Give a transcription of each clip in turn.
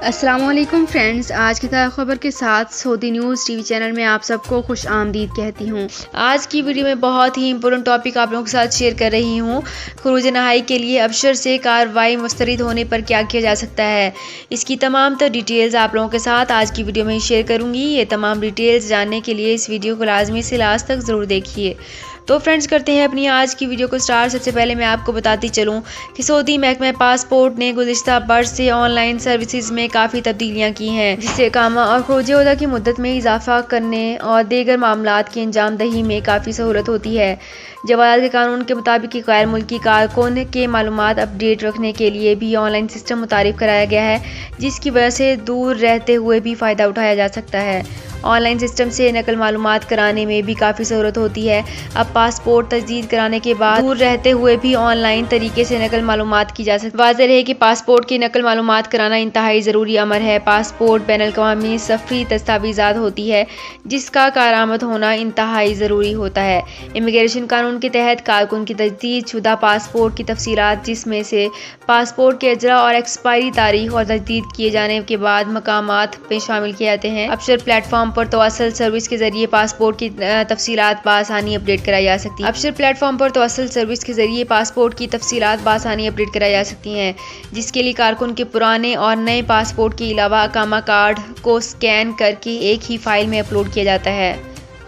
السلام علیکم فرینڈز، آج کی تازہ خبر کے ساتھ سعودی نیوز ٹی وی چینل میں آپ سب کو خوش آمدید کہتی ہوں۔ آج کی ویڈیو میں بہت ہی امپورٹنٹ ٹاپک آپ لوگوں کے ساتھ شیئر کر رہی ہوں۔ خروج نہائی کے لیے ابشر سے کارروائی مسترد ہونے پر کیا کیا جا سکتا ہے، اس کی تمام تر ڈیٹیلز آپ لوگوں کے ساتھ آج کی ویڈیو میں شیئر کروں گی۔ یہ تمام ڈیٹیلز جاننے کے لیے اس ویڈیو کو لازمی سے لاسٹ تک ضرور دیکھیے۔ تو فرینڈز کرتے ہیں اپنی آج کی ویڈیو کو سٹارٹ۔ سب سے پہلے میں آپ کو بتاتی چلوں کہ سعودی محکمہ پاسپورٹ نے گزشتہ برس سے آن لائن سروسز میں کافی تبدیلیاں کی ہیں، جس سے اقامہ اور خروج عہدہ کی مدت میں اضافہ کرنے اور دیگر معاملات کی انجام دہی میں کافی سہولت ہوتی ہے۔ جوازات کے قانون کے مطابق غیر ملکی کارکن کے معلومات اپ ڈیٹ رکھنے کے لیے بھی آن لائن سسٹم متعارف کرایا گیا ہے، جس کی وجہ سے دور رہتے ہوئے بھی فائدہ اٹھایا جا سکتا ہے۔ آن لائن سسٹم سے نقل معلومات کرانے میں بھی کافی سہولت ہوتی ہے۔ اب پاسپورٹ تجدید کرانے کے بعد دور رہتے ہوئے بھی آن لائن طریقے سے نقل معلومات کی جا سکتی ہے۔ واضح رہے کہ پاسپورٹ کی نقل معلومات کرانا انتہائی ضروری امر ہے۔ پاسپورٹ بین الاقوامی سفری دستاویزات ہوتی ہے، جس کا کارآمد ہونا انتہائی ضروری ہوتا ہے۔ امیگریشن قانون کے تحت کارکن کی تجدید شدہ پاسپورٹ کی تفصیلات، جس میں سے پاسپورٹ کے اجرا اور ایکسپائری تاریخ اور تجدید کیے جانے کے بعد مقامات میں شامل کیے جاتے ہیں۔ ابشر پلیٹ فارم پر توسل سروس کے ذریعے پاسپورٹ کی تفصیلات بآسانی اپڈیٹ کرائی جا سکتی ہیں۔ ابشر پلیٹ فارم پر توسل سروس کے ذریعے پاسپورٹ کی تفصیلات بآسانی اپڈیٹ کرائی جا سکتی ہیں، جس کے لیے کارکن کے پرانے اور نئے پاسپورٹ کے علاوہ اقامہ کارڈ کو اسکین کر کے ایک ہی فائل میں اپلوڈ کیا جاتا ہے۔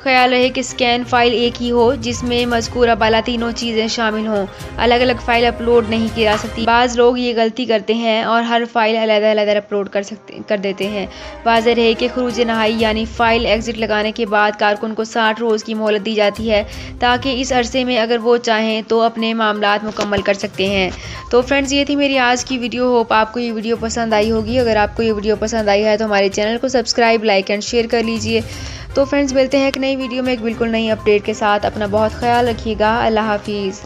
خیال رہے کہ اسکین فائل ایک ہی ہو جس میں مذکورہ بالا تینوں چیزیں شامل ہوں۔ الگ الگ فائل اپلوڈ نہیں کی جا سکتی۔ بعض لوگ یہ غلطی کرتے ہیں اور ہر فائل علیحدہ علیحدہ اپلوڈ کر دیتے ہیں۔ واضح رہے کہ خروج نہائی یعنی فائل ایگزٹ لگانے کے بعد کارکن کو 60 روز کی مہلت دی جاتی ہے، تاکہ اس عرصے میں اگر وہ چاہیں تو اپنے معاملات مکمل کر سکتے ہیں۔ تو فرینڈز، یہ تھی میری آج کی ویڈیو۔ ہوپ آپ کو یہ ویڈیو پسند آئی ہوگی۔ اگر آپ کو یہ ویڈیو پسند آئی ہے تو ہمارے چینل کو سبسکرائب، لائک اینڈ شیئر کر لیجئے۔ تو فرینڈز، ملتے ہیں ایک نئی ویڈیو میں ایک بالکل نئی اپڈیٹ کے ساتھ۔ اپنا بہت خیال رکھیے گا۔ اللہ حافظ۔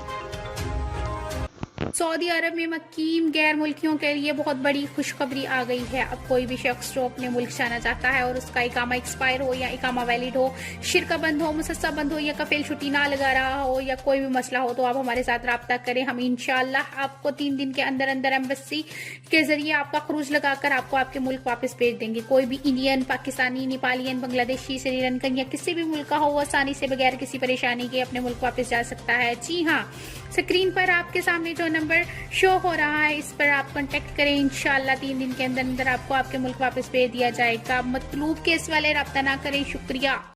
سعودی عرب میں مقیم غیر ملکیوں کے لیے بہت بڑی خوشخبری آ گئی ہے۔ اب کوئی بھی شخص جو اپنے ملک جانا چاہتا ہے اور اس کا اقامہ ایکسپائر ہو یا اقامہ ویلڈ ہو، شرکہ بند ہو، مسسہ بند ہو یا کفیل چھٹی نہ لگا رہا ہو یا کوئی بھی مسئلہ ہو، تو آپ ہمارے ساتھ رابطہ کریں۔ ہم انشاءاللہ آپ کو 3 دن کے اندر اندر ایمبیسی کے ذریعے آپ کا خروج لگا کر آپ کو آپ کے ملک واپس بھیج دیں گے۔ کوئی بھی انڈین، پاکستانی، نیپالین، بنگلہ دیشی، سری لنکن یا کسی بھی ملک کا ہو، وہ آسانی سے بغیر کسی پریشانی کے اپنے ملک واپس جا سکتا ہے۔ جی ہاں، اسکرین پر آپ کے سامنے جو نمبر شو ہو رہا ہے، اس پر آپ کانٹیکٹ کریں۔ انشاءاللہ 3 دن کے اندر اندر آپ کو آپ کے ملک واپس بھیج دیا جائے گا۔ مطلوب کیس والے رابطہ نہ کریں۔ شکریہ۔